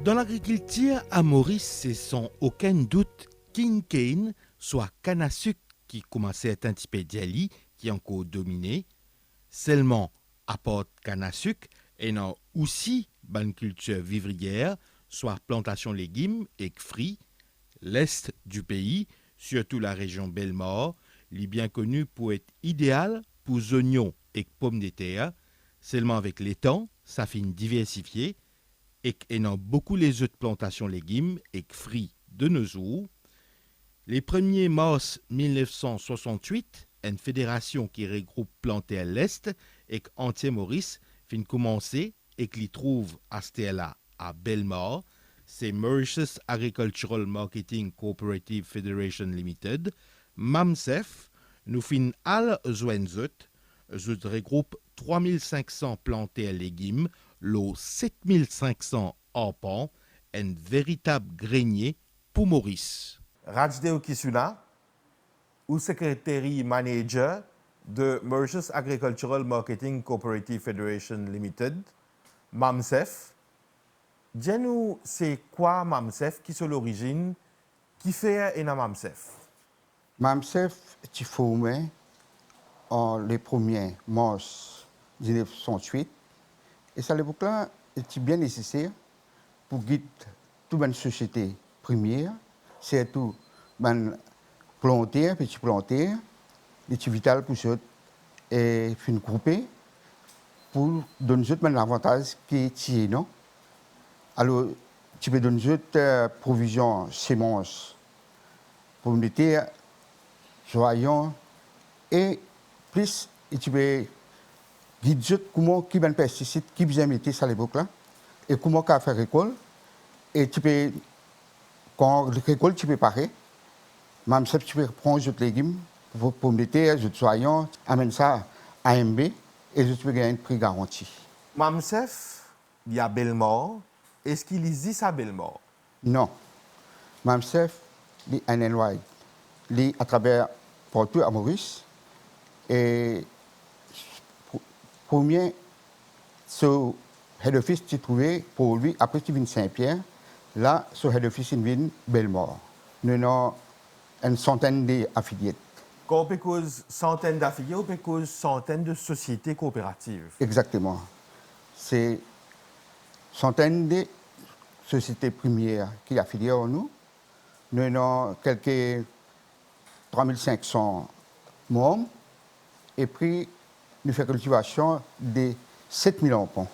Dans l'agriculture à Maurice, c'est sans aucun doute King Cane, soit canne à sucre qui commençait à être un petit peu d'Ali, qui a encore dominé. Seulement, à part canne à sucre, et non aussi bonne culture vivrière, soit plantation légumes et fruits. L'est du pays, surtout la région Bellemare, est bien connue pour être idéal pour les oignons et pommes de terre. Seulement avec les temps, ça finit diversifié et ayant beaucoup les autres plantations légumes et fruits de nos jours. Les 1er mars 1968, une fédération qui regroupe plantés à l'Est et Antier-Maurice fin commencer et qui trouve à Stella à Bellemare, c'est Mauritius Agricultural Marketing Cooperative Federation Limited, MAMSEF, nous fin al Zouenzut, zut regroupe 3500 plantés à légumes, l'eau 7500 arpents, un véritable grenier pour Maurice. Rajdeo Kisuna, ou secrétaire manager de Mauritius Agricultural Marketing Cooperative Federation Limited, MAMSEF. Dis-nous, c'est quoi MAMSEF, qui est l'origine, qui fait un MAMSEF? MAMSEF est formé en le 1er mars 1968 et ça, l'époque-là, est bien nécessaire pour guider toute une société première, surtout les plantaires, petits plantaires, les petits vital pour eux et une groupée pour donner un avantage qui est tiré, non? Alors, tu peux donner provision semences pour me dire joyeux et plus tu peux guider comment qui ben pesticide qui bien mettre ça à l'époque là et comment qu'à faire récolte et tu peux quand récolte tu peux parer même ça tu peux prendre les légumes pour mettre les joyeux amène ça à MB et tu peux gagner un prix garanti. MAMSEF, il y a Bellemare. Est-ce qu'il existe à Bellemare? Non. MAMSEF, il est NLY. Il est à travers partout à Maurice. Et premier, ce head office tu trouvé pour lui, après tu viens Saint-Pierre, là, ce head office il vient Bellemare. Nous avons une centaine d'affiliés. Quand on peut cause centaines d'affiliés, on peut cause centaines de sociétés coopératives. Exactement. C'est centaines de sociétés premières qui affiliées à nous. Nous avons quelques 3500 membres. Et puis, nous faisons cultivation de 7 000 enfants.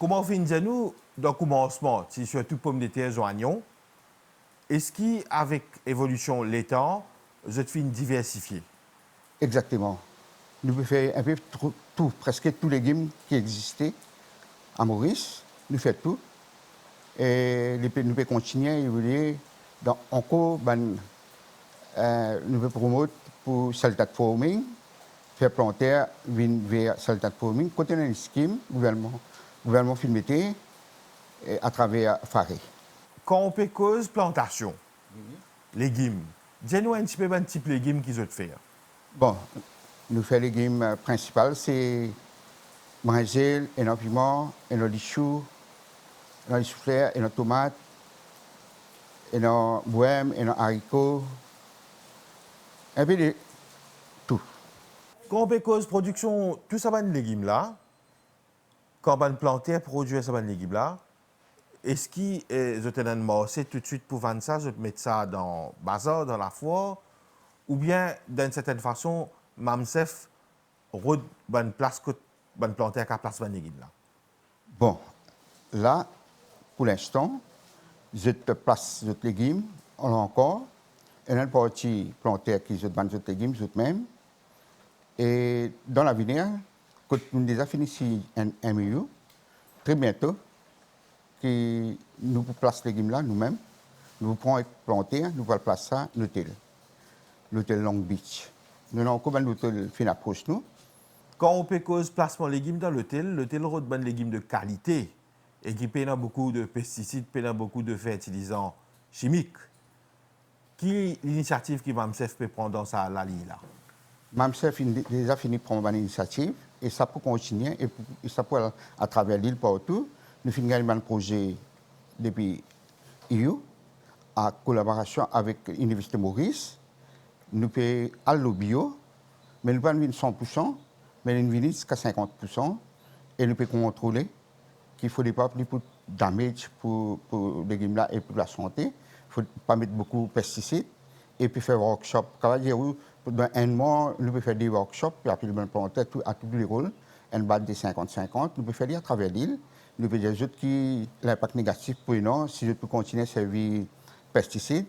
Comment nous dans le commencement, c'est surtout pommes de terre et oignons, est-ce qu'avec l'évolution des temps, vous êtes diversifié? Exactement. Nous pouvons faire un peu tout, presque tous les légumes qui existaient à Maurice. Nous faisons tout. Et nous pouvons continuer à évoluer dans encore, nous pouvons promouvoir pour saltat farming, faire planter vers saltat farming, continuer une scheme, gouvernement filmé à travers Faré. Quand on peut cause plantation, légumes, dis-nous un petit peu de type de légumes qu'ils ont fait. Bon, nous faisons les légumes principaux, c'est brinjel, et nos piments, et nos choux, et nos choux-fleurs, et nos tomates, et nos bohèmes, et nos haricots, un peu de tout. Quand on peut cause production, tout ça, de légumes là, quand on planter, produire ça, de légumes là, est-ce qu'ils ont marché tout de suite pour vendre ça, je mettre ça dans le bazar, dans la foire, ou bien, d'une certaine façon, MAMSEF roule une place que une planter à place de légumes là? Bon, là, pour l'instant, je te place les légumes, on a encore, et une partie plantée qui je vends les légumes, eux-mêmes. Et dans l'avenir, quand nous déjà fini ici un milieu, très bientôt, que nous plaçons les légumes là nous-mêmes, nous prenons planter, nous allons placer ça à l'hôtel Long Beach. Nous avons encore un hôtel qui approche nous. Quand on peut cause placement légumes dans l'hôtel roule des légumes de qualité et qui peinent beaucoup de pesticides, peinent beaucoup de fertilisants chimiques. Qui est l'initiative que MAMSEF peut prendre dans sa ligne là? MAMSEF a déjà fini de prendre une initiative et ça peut continuer et ça peut à travers l'île partout. Nous finissons un projet depuis EU, en collaboration avec l'Université Maurice, nous payons à l'eau bio, mais nous ne pouvons pas 100%, mais nous venons jusqu'à 50%, et nous pouvons contrôler qu'il ne faut pas plus de damage pour les légumes là et pour la santé. Il ne faut pas mettre beaucoup de pesticides. Et puis faire workshop. Dans un mois, nous pouvons faire des workshops, puis après, nous pouvons planter à tous les rôles, une base de 50-50. Nous pouvons faire à travers l'île. Nous pouvons dire qui l'impact négatif pour nous, si je peux continuer à servir pesticides.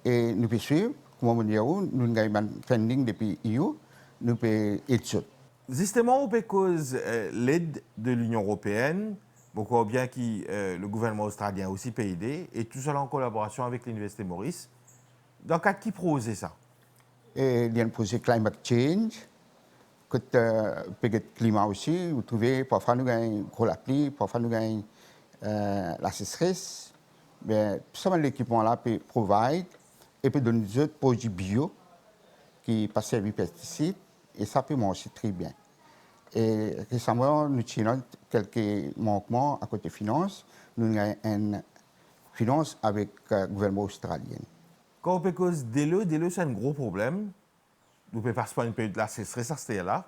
Et nous pouvons suivre, comment dire, nous avons un funding depuis EU, nous pouvons étudier. Justement, on peut cause l'aide de l'Union européenne, beaucoup bien que le gouvernement australien aussi peut aider, et tout cela en collaboration avec l'Université Maurice. Dans quel qui projet ça? Et il y a un projet Climate Change, que le climat aussi, vous trouvez, parfois nous avons gros la pluie, parfois nous avons la sécheresse. Mais tout l'équipement là peut provide et peut donner des autres produits bio qui passent servir pesticides et ça peut marcher très bien. Et récemment, nous avons quelques manquements à côté finance. Nous avons une finance avec le gouvernement australien. Quand on peut cause de l'eau, c'est un gros problème. Nous pouvons passer par une période de la sécheresse à ce là.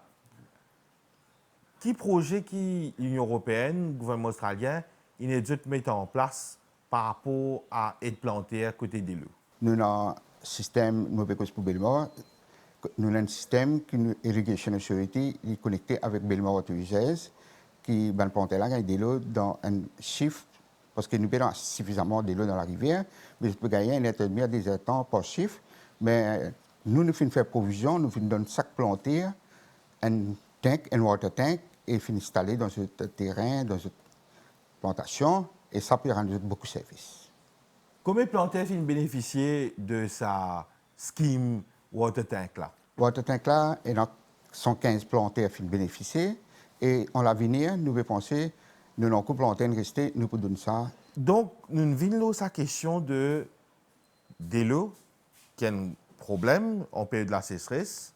Qui projet qui l'Union européenne, le gouvernement australien, il est dû mettre en place par rapport à être planté à côté de l'eau? Nous avons un système, nous avons Belmore, nous avons un système qui nous Irrigation Authority est connecté avec Belmore Water Users, qui va planter là de l'eau dans un shift, parce que nous avons suffisamment de l'eau dans la rivière, mais nous pouvons gagner un intermédiaire des temps par shift, mais nous faisons provision, nous faisons chaque planter un tank, un water tank, et finit installé dans ce terrain, dans cette plantation, et ça peut rendre beaucoup de services. Combien de planteurs finissent bénéficier de sa scheme water tank là? Water tank là, il y a 115 planteurs qui bénéficier, et en l'avenir, nous devons penser, nous n'avons que planter rester, nous pouvons donner ça. Donc, nous venons à la question de l'eau, qui est un problème en période de la sécheresse.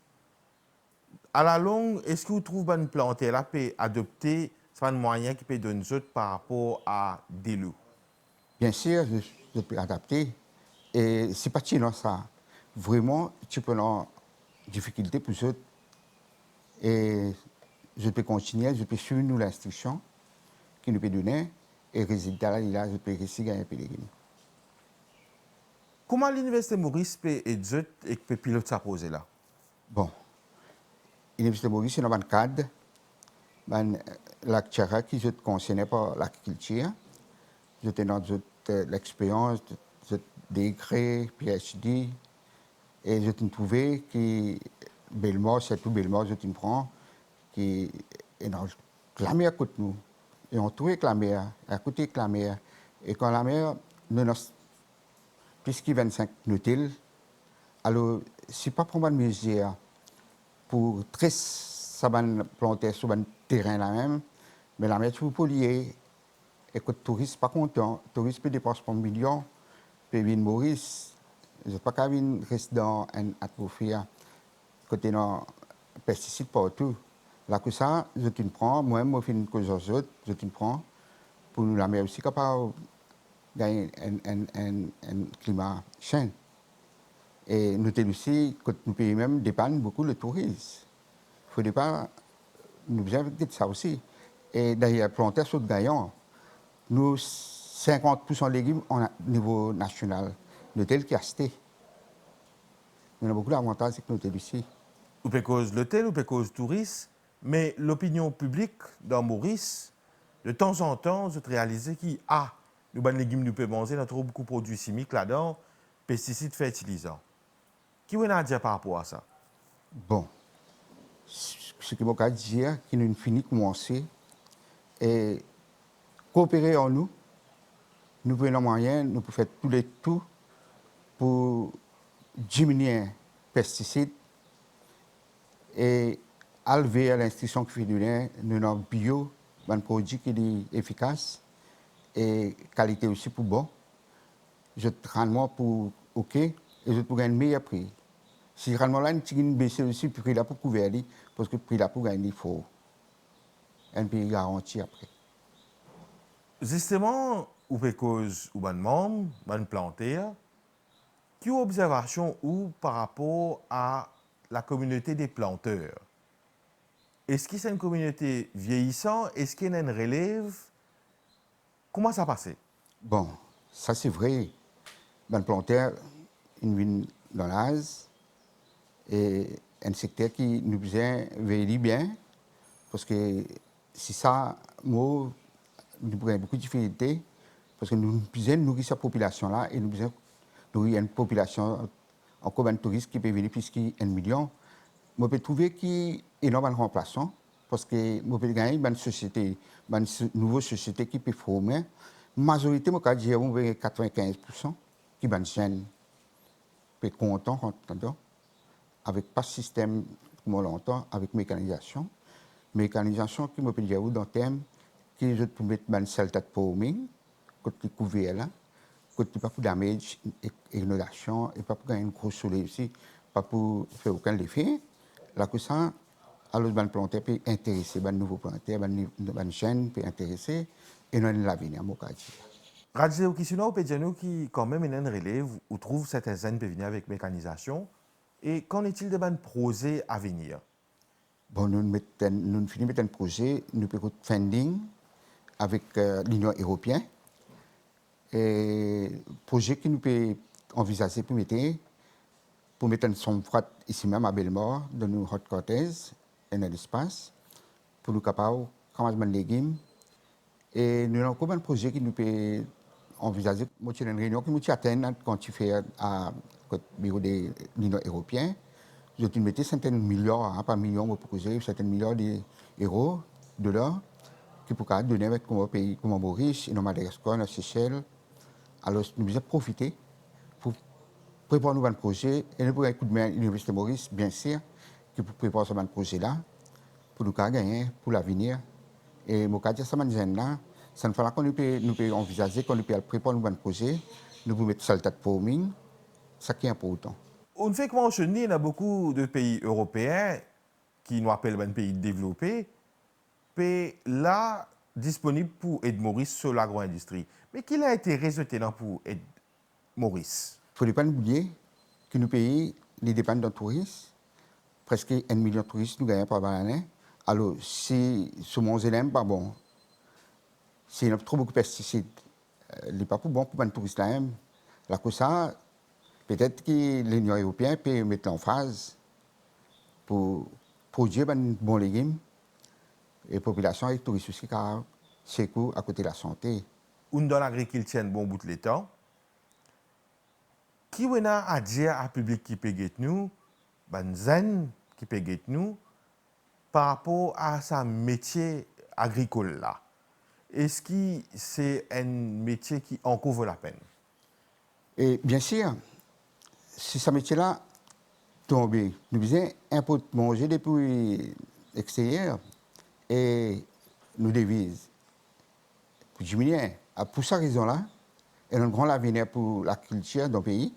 À la longue, est-ce que vous trouvez une plante là peut adopter un moyen qui peut donner par rapport à de l'eau? Bien sûr, je peux adapter. Et c'est pas non ça. Vraiment, tu peux avoir des difficultés pour eux. Et je peux continuer, je peux suivre nous l'instruction qui nous peut donner. Et résultat là, je peux réussir à gagner un peu de légumes. Comment l'Université Maurice peut aider et peut piloter sa projet là? Bon, l'Université Maurice, c'est dans un cadre, l'acteur qui est concerné par l'agriculture. J'étais dans l'expérience, degré, PhD, et je trouvé que Belmore, c'est tout Belmore, je prends, qui est dans la mer à côté de nous. Et on trouvait que la mer, à côté de la mer, et quand la mer, nous avons plus de 25 nautiles, alors, ce n'est pas pour une mesure pour très planter sur un terrain là même, mais la mer, tu peux lier. Et que le touriste pas content, le touriste peut dépenser pour 1 million, peut venir Maurice, je ne sais pas qu'à venir rester dans une atmosphère, côté dans pesticides partout. Là que ça, je te prends, moi-même, je fais une cause aux autres, je te prends, pour nous la mer aussi capable de gagner un climat sain. Et nous aussi, que nous pays même dépendent beaucoup le tourisme. Il ne faut pas nous dire ça aussi. Et d'ailleurs, planter sur le gagnant, nous, 50% de légumes au niveau national, nous sommes qui achetés. Nous avons beaucoup d'avantages avec nous ici. Ou peut cause l'hôtel, ou peut cause touriste, mais l'opinion publique dans Maurice, de temps en temps, je réalise que nous les légumes nous pouvons manger, nous avons beaucoup de produits chimiques là-dedans, pesticides fertilisants. Qui vous a dit par rapport à ça? Bon, ce que je veux dire, c'est que nous finissons de commencer et coopérer en nous. Nous pouvons les moyens, nous pouvons faire tous les tout pour diminuer les pesticides et élever l'instruction qui fait donner, nous avons bio, un produit qui est efficace et qualité aussi pour bon. Je rendement pour OK et je pour gagner un meilleur prix. Si rendement là, nous baisser aussi le prix là pour couvrir, parce que le prix là pour gagner, il faut un prix garanti après. Justement, ou peut cause ou ban membre, ban planter, qui observation ou par rapport à la communauté des planteurs? Est-ce que c'est une communauté vieillissante? Est-ce qu'il y a une relève? Comment ça passe? Bon, ça c'est vrai. Ban planter, une ville dans l'Az, et un secteur qui nous besoin veiller bien, parce que si ça, moi, nous avons beaucoup de difficultés, parce que nous besoin nourrir cette population-là, et nous besoin nourrir une population, encore un touriste qui peut venir plus qu'un million. Je peux trouver qu'il y a énormément de remplaçants, parce que je peux gagner une société, une nouvelle société qui peut former. La majorité, je dis 95% qui sont jeunes, qui sont contents, avec pas de système comme on l'entend, avec mécanisation. Mécanisation qui me peut dire dans le thème, qui je peux mettre une salle de forming, qui couvert là, qui pas pour damage, inondation, et pas pour gagner un gros soleil aussi, pas pour faire aucun effet. Là, que ça, alors, le planter peut intéresser, le nouveau planter, le jeune peut intéresser, et nous avons l'avenir, mon cas. Radje, qui sinon, peut dire nous qui, quand même, une relève, ou trouve certains jeunes peuvent venir avec mécanisation. Et qu'en est-il de ban projet à venir? Bon, nous finissons mettre un projet, nous faisons funding avec l'Union européenne. Et projet que nous pouvons envisager pour mettre une somme froide ici même à Belmore, dans nos headquarters et dans l'espace, pour nous capables de commencer les légumes. Et nous avons encore un projet que nous pouvons envisager. Moi, j'ai une réunion que nous atteignons quand tu fais au bureau de l'Union européenne. Je te mettais certains milliards, pas millions, mais projet, certains milliards d'euros, dollars, qui pourraient donner avec un pays comme Maurice, et Madagascar, les Seychelles. Alors, nous devons profiter pour préparer un projet. Et nous avons un coup de main à l'Université Maurice, bien sûr, qui pour préparer ce projet-là, pour nous gagner, pour l'avenir. Et mon cas, ça là, ça ne fera qu'on nous peut envisager, qu'on peut préparer un projet, nous pouvons mettre ça de forming, ça qui est important. On fait comment il y a beaucoup de pays européens qui nous appellent un pays développé, puis là, disponible pour aider Maurice sur l'agro-industrie. Mais qu'il a été résulté pour aider Maurice? Il ne faut pas oublier que nos pays les dépendent d'un touriste. Presque 1 million de touristes nous gagnons par année. Alors, si ce monde n'est pas bon, s'il y a trop beaucoup de pesticides, il n'est pas bon pour les touristes là. Là, que ça, peut-être que l'Union européenne peut mettre en phase pour produire de bons légumes et la population et les touristes aussi, car c'est court à côté de la santé. On dans l'agriculture un bon bout de temps. Qui on a à dire à public qui peut nous, ben zen qui peut nous, par rapport à sa métier agricole là? Est-ce que c'est un métier qui en vaut la peine? Et bien sûr, si ce métier-là tombe, nous devons importer manger depuis l'extérieur et nous devises pour diminuer. Pour cette raison-là, il y a un grand avenir pour la culture dans le pays.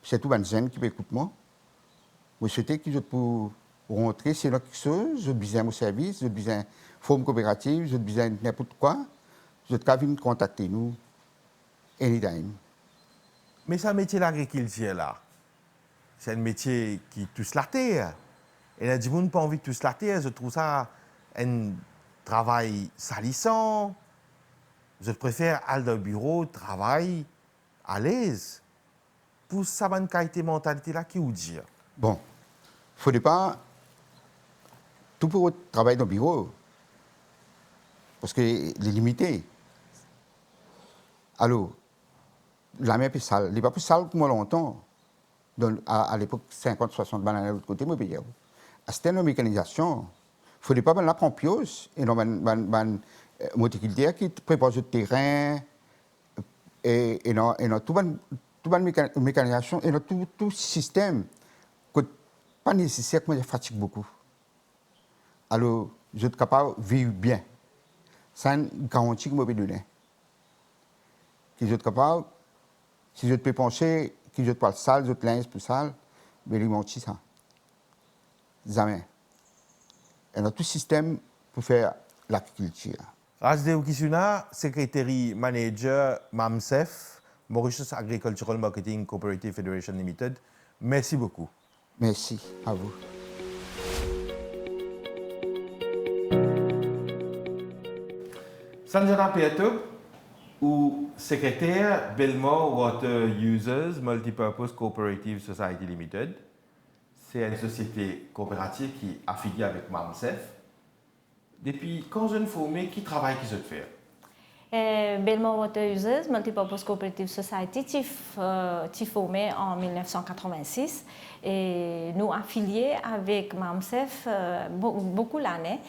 C'est tout les jeunes qui peut écouter moi. Je souhaite que je puisse rentrer sur quelque chose, je besoin mon service, je besoin forme coopérative, je besoin n'importe quoi. Je peux venir contacter nous anytime. Mais ce métier l'agriculture là, c'est un métier qui touche la terre. Et il y a des gens qui n'ont pas envie de toucher la terre. Je trouve ça un travail salissant. Je préfère aller dans le bureau, travailler à l'aise. Pour ça, une qualité mentalité là qui vous dit. Bon, il ne faudrait pas tout pour travailler dans le bureau, parce qu'il est limité. Alors, la mer est sale. Elle n'est pas plus sale que moi longtemps. À l'époque, 50-60 bananes de l'autre côté, moi, je c'était une mécanisation. Il ne faudrait pas la prendre piose. Et non, un motoculteur qui prépare le terrain, et non, tout le mécanisation, et non, tout système, que pas nécessaire que je fatigue beaucoup. Alors, je suis capable de vivre bien. C'est une garantie que je peux donner. Si je suis capable, si je peux penser que je parle sale, je linge plus sale, mais je ne ça. Jamais. Et dans tout système pour faire l'agriculture. Razdeo Kisuna, secrétaire manager MAMSEF, Mauritius Agricultural Marketing Cooperative Federation Limited. Merci beaucoup. Merci à vous. Sanjana Piato, ou secrétaire Belmore Water Users Multipurpose Cooperative Society Limited. C'est une société coopérative qui est affiliée avec MAMSEF. Depuis quand je ne formé, qui travaille, qui se fait? Belmore Water Users Multipurpose Cooperative Society qui formé en 1986 et nous affiliés avec MAMSEF beaucoup l'année.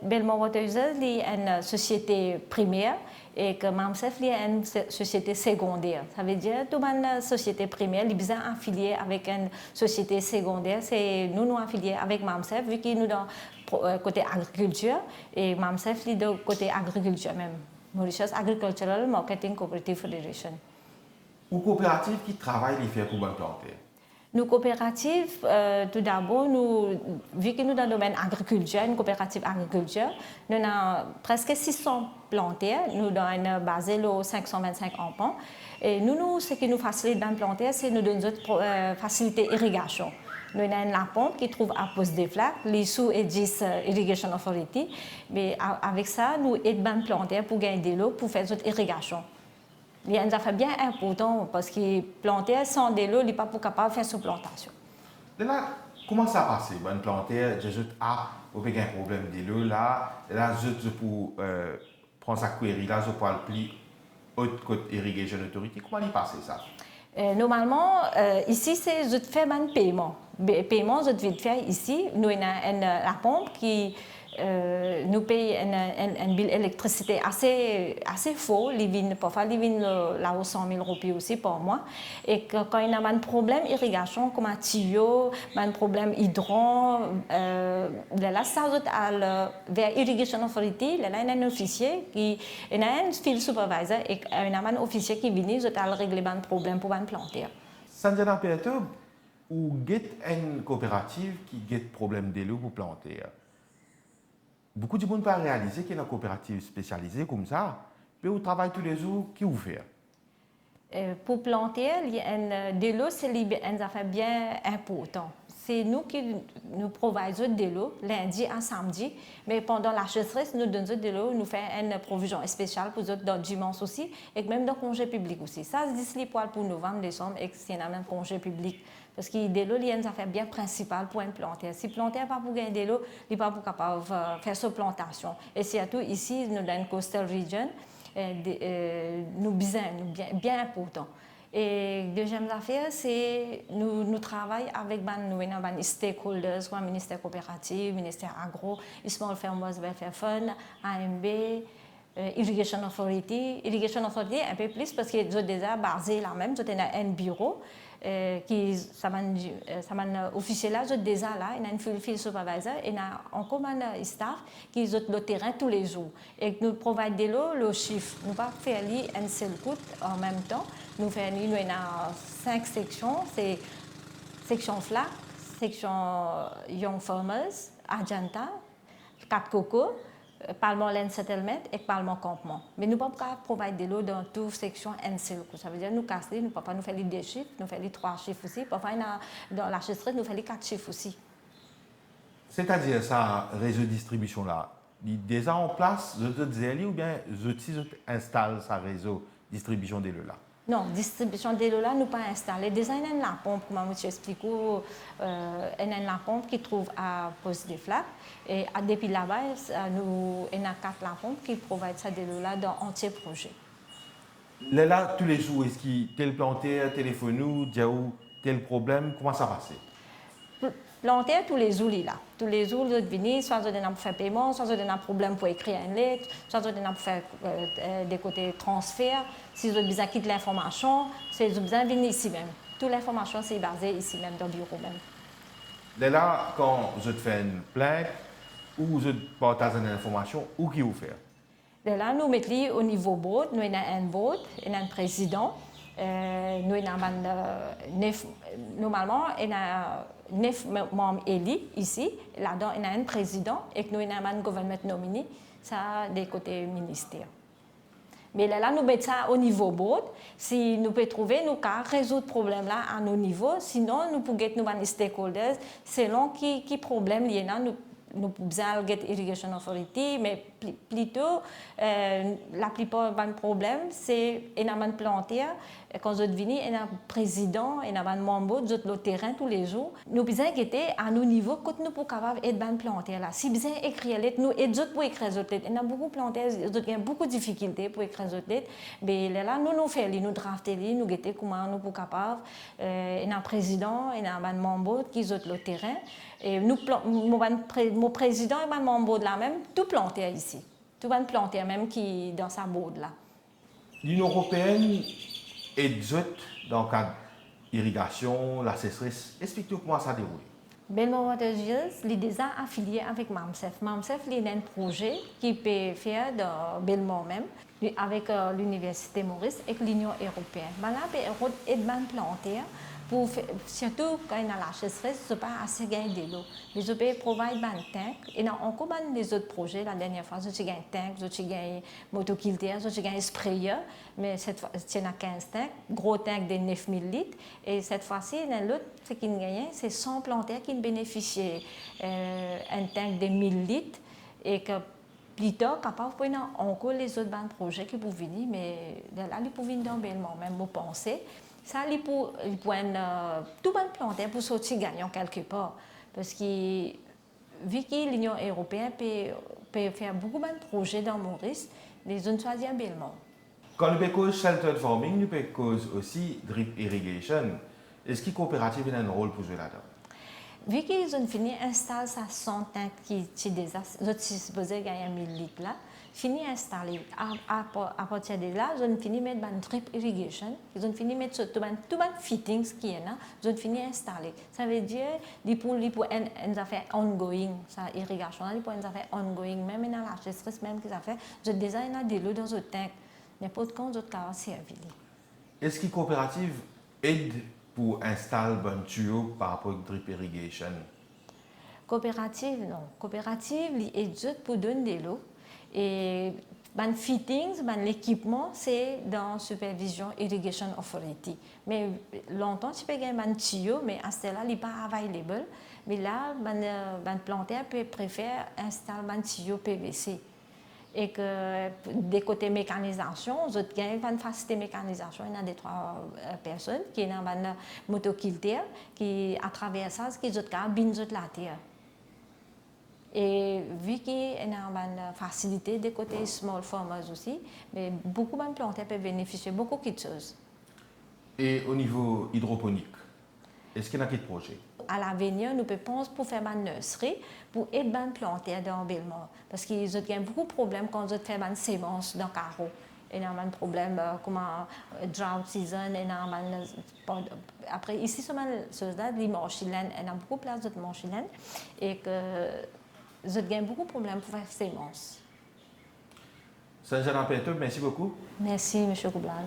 Belmore Water Users est une société primaire et que MAMSEF est une société secondaire. Ça veut dire que toute une société primaire est bien affiliée avec une société secondaire. C'est nous affiliés avec MAMSEF vu que nous dans côté agriculture et MAMSEF est de côté agriculture même. Mauritius Agricultural Marketing Cooperative Federation. Ou coopérative qui travaille les faire pour bonne planter? Nous coopératives, tout d'abord, vu que nous dans le domaine agriculture, une coopérative agriculture, nous avons presque 600 plantés, nous sommes basés sur 525 enfants. Et nous, ce qui nous facilite dans le planter, c'est nous donner faciliter l'irrigation. Nous avons la pompe qui trouve à Poste des Flaques, l'ISU et 10 Irrigation Authority. Mais avec ça, nous aidons les planteurs pour gagner de l'eau pour faire cette irrigation. Il y a un affaire bien important parce que les planteurs sans de l'eau, ils ne sont pas capables de faire cette plantation. Là, comment ça passe? Bon planteur, je avez un problème de l'eau là, je pour prendre sa query là, je peux le pli haute côte Irrigation Authority. Comment il passe ça? Normalement, ici, c'est je fais un paiement. Le paiement, je vais faire ici. Nous avons la pompe qui nous paye un bill d'électricité assez fort. Parfois, il vient là aux 100 000 roupies aussi par mois. Et quand il y a un problème d'irrigation, comme un tuyau, un problème hydrant, là, ça va vers Irrigation Authority. Là, il y a un officier qui est un field supervisor et il y a un officier qui vient régler un problème pour un planter. Sanjana Piato, ou get une coopérative qui get problème de l'eau pour planter? Beaucoup de monde pas réaliser qu'il y a une coopérative spécialisée comme ça, mais vous travaillez tous les jours, qui vous fait? Pour planter, de l'eau, c'est une affaire bien importante. C'est nous qui nous providons de l'eau lundi à samedi, mais pendant la chasserie, nous donnons de l'eau, nous faisons une provision spéciale pour eux dans le dimanche aussi, et même dans le congé public aussi. Ça, c'est pour novembre, décembre, et c'est un congé public. Parce que de l'eau, il y a une affaire bien principale pour un planter. Si le planter n'est pas pour gagner de l'eau, il n'est pas capable de faire sa plantation. Et surtout ici, nous dans une coastal region, nous bien important. Et deuxième affaire, c'est nous travaillons avec les stakeholders, comme le ministère coopératif, le ministère agro, Small Farmers Welfare Fund, AMB, Irrigation Authority. Irrigation Authority un peu plus parce qu'ils sont déjà basés là même, ils ont un bureau. Qui ça m'a officier là, j'ai déjà là, il y a un field supervisor et il y a encore un staff qui est le terrain tous les jours et nous providons de l'eau, le chiffre. Nous pas faire un seul coup en même temps. Nous faisons 5 sections, c'est section FLAC, section Young Farmers, Argenta, 4 Coco, Parlement Land Settlement et Parlement Campement. Mais nous ne pouvons pas provide de l'eau dans toute section un seul coup. Ça veut dire nous casser, nous ne pouvons pas nous faire les 2 chiffres, nous faire les 3 chiffres aussi. Parfois, dans la chasserie, nous faisons les 4 chiffres aussi. C'est-à-dire, ça, réseau de distribution là, il est déjà en place, je te ou bien je installe ça réseau de distribution de l'eau là? Non, distribution de l'eau là, nous pas installé. Déjà, il y a une pompe, comme je explique, il y a une pompe qui trouve à Poste des Flaques. Et depuis là-bas, nous avons 4 pompes qui provident ça de l'eau là dans entier projet. Là, tous les jours, est-ce qu'il y a tel planter, téléphone ou tel problème, comment ça passe? Planter tous les jours là. Tous les jours, vous venez, soit vous avez pour faire paiement, soit vous avez un problème pour écrire une lettre, soit vous avez pour faire des côtés transfert. Si vous avez besoin de quitter l'information, si vous avez besoin de venir ici même. Toute l'information, c'est basé ici même, dans le bureau même. Là, quand je te fais une plainte, ou je partage une information, où qui vous fait? Là, nous mettons au niveau board, nous avons un board, nous avons un président. Nous avons normalement, il y a 9 membres élus ici. Là-dedans, il y a un président et nous avons un gouvernement nominé. Ça, des côtés ministères. Mais là, nous mettons ça au niveau board. Si nous pouvons trouver, nous pouvons résoudre le problème là à nos niveaux. Sinon, nous pouvons get nos stakeholders selon qui problème il y a. Nous pouvons get irrigation authority, mais plutôt la plupart des problèmes c'est un planter. Quand vous venez, un président, un membre de le terrain tous les jours. Nous pouvons get à nos niveaux quand nous pouvons capable être ban planter là. Si besoin écrire lettre, nous et d'autres pour écrire d'autres lettres. Il y a beaucoup de planter, d'autres ont beaucoup de difficultés pour écrire d'autres lettres. Mais là, nous faisons, nous draftons, nous guetter comment nous pouvons capable. Il y a un président, il y a un membre qui est le terrain. Et nous, mon président et mon membre de là même, tout planté ici. Tout va planter même qui dans sa borde là. L'Union européenne aide dans le cadre d'irrigation, la sécheresse. Explique-nous comment ça déroule. Belmont Water Gilles est déjà affilié avec MAMSEF. MAMSEF est un projet qui peut faire de Belmont même, avec l'Université Maurice et l'Union européenne. Là, on peut aider planter. Surtout quand il y a la sécheresse, ce n'est pas assez gagné de l'eau. Mais je peux provide un tank. Et dans encore des autres projets, la dernière fois, j'ai gagné un tank, j'ai gagné un motoculteur, j'ai gagné un sprayer. Mais cette fois, il y a 15 tanks, gros tank de 9000 litres. Et cette fois-ci, l'autre, ce qui gagne, c'est 100 planteurs qui bénéficient un tank de 1000 litres. Et que plus tard, capable pour encore les autres projets qui peuvent venir, mais là, ils peuvent venir dans Belmont, même vous pensez. Ça, il peut tout bon planter pour sortir gagnant quelque part. Parce que, vu que l'Union européenne peut faire beaucoup de projets dans Maurice, les zones choisissent à Belmont. Quand nous faisons sheltered farming, nous faisons aussi drip irrigation. Est-ce que les coopératives ont un rôle pour jouer là-dedans? Vu qu'ils ont fini d'installer ça 100 tanks qui sont supposés gagner 1000 litres là, fini d'installer. À partir de là, ils ont fini de mettre drip irrigation, ils ont fini de mettre tout les fittings qui est là, ils ont fini d'installer. Ça veut dire pour une affaire ongoing, ça irrigation, pour une affaire ongoing, même dans la sécheresse, même qu'ils ont fait, ils ont déjà de l'eau dans un tank, n'importe quand ils ont servi. Est-ce que les coopératives aident pour installer un tuyau par rapport au drip irrigation? Coopérative, non. Coopérative, elle aide pour donner de l'eau. Et les fittings, l'équipement, c'est dans Supervision Irrigation Authority. Mais longtemps, tu peux gagner un tuyau, mais à ce là il n'est pas available. Mais là, les planteurs préfèrent installer un tuyau PVC. Et que des côtés mécanisation, vous avez une facilité mécanisation. Il y a des trois personnes qui ont une motoculture qui, à travers ça, qui ont la terre. Et vu qu'il y a une facilité des côtés small farmers aussi, mais beaucoup de planteurs peuvent bénéficier de beaucoup de choses. Et au niveau hydroponique, est-ce qu'il y a des projets? À l'avenir, nous pensons pour faire une nurserie pour aider les planteurs dans Belmont. Parce qu'ils ont beaucoup de problèmes quand ils font une sémence dans le carreau. Il y a un problème comme drought season. Après, ici, les marchilènes, il y a beaucoup de places de marchilènes. Et que ils ont beaucoup de problèmes pour faire sémence. Saint-Jean-Péteux, merci beaucoup. Merci, M. Goublal.